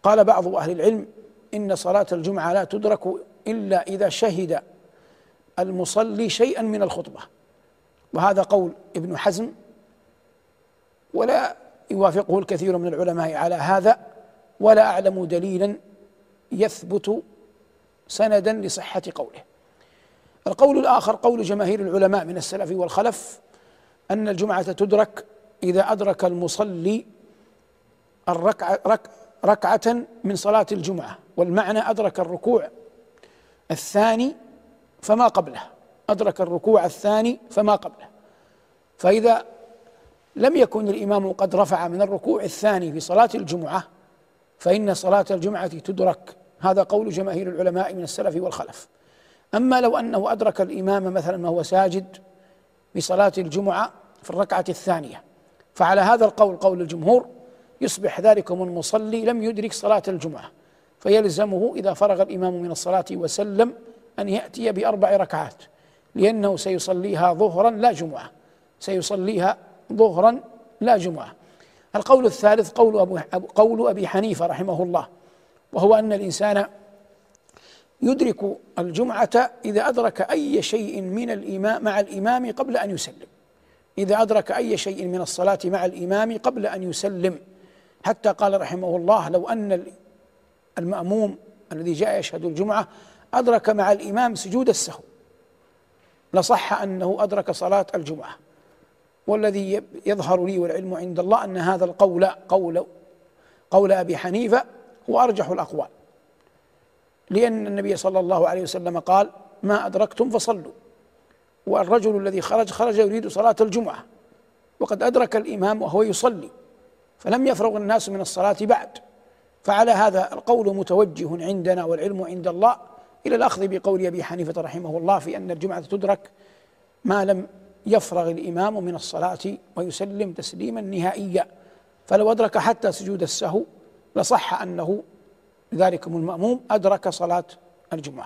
قال بعض أهل العلم إن صلاة الجمعة لا تدرك إلا إذا شهد المصلي شيئا من الخطبة، وهذا قول ابن حزم، ولا يوافقه الكثير من العلماء على هذا، ولا أعلم دليلا يثبت سندا لصحة قوله. القول الآخر قول جماهير العلماء من السلف والخلف أن الجمعة تدرك إذا أدرك المصلي ركعة من صلاة الجمعة، والمعنى أدرك الركوع الثاني فما قبله، أدرك الركوع الثاني فما قبله. فإذا لم يكن الإمام قد رفع من الركوع الثاني في صلاة الجمعة فإن صلاة الجمعة تدرك، هذا قول جماهير العلماء من السلف والخلف. أما لو أنه أدرك الإمام مثلا وهو ساجد في صلاة الجمعة في الركعة الثانية، فعلى هذا القول قول الجمهور يصبح ذلكم المصلي لم يدرك صلاة الجمعة، فيلزمه إذا فرغ الإمام من الصلاة وسلم أن يأتي بأربع ركعات، لأنه سيصليها ظهرا لا جمعة، سيصليها ظهرا لا جمعة. القول الثالث قول أبي حنيفة رحمه الله، وهو أن الإنسان يدرك الجمعة إذا أدرك أي شيء من الإمام مع الإمام قبل أن يسلم، إذا أدرك أي شيء من الصلاة مع الإمام قبل أن يسلم، حتى قال رحمه الله لو أن المأموم الذي جاء يشهد الجمعة أدرك مع الإمام سجود السهو لصح أنه أدرك صلاة الجمعة. والذي يظهر لي والعلم عند الله أن هذا القول قول أبي حنيفة هو أرجح الأقوال، لأن النبي صلى الله عليه وسلم قال ما أدركتم فصلوا، والرجل الذي خرج يريد صلاة الجمعة وقد أدرك الإمام وهو يصلي فلم يفرغ الناس من الصلاة بعد، فعلى هذا القول متوجه عندنا والعلم عند الله إلى الأخذ بقول أبي حنيفة رحمه الله في أن الجمعة تدرك ما لم يفرغ الإمام من الصلاة ويسلم تسليما نهائيا، فلو أدرك حتى سجود السهو لصح أنه ذلكم المأموم أدرك صلاة الجمعة.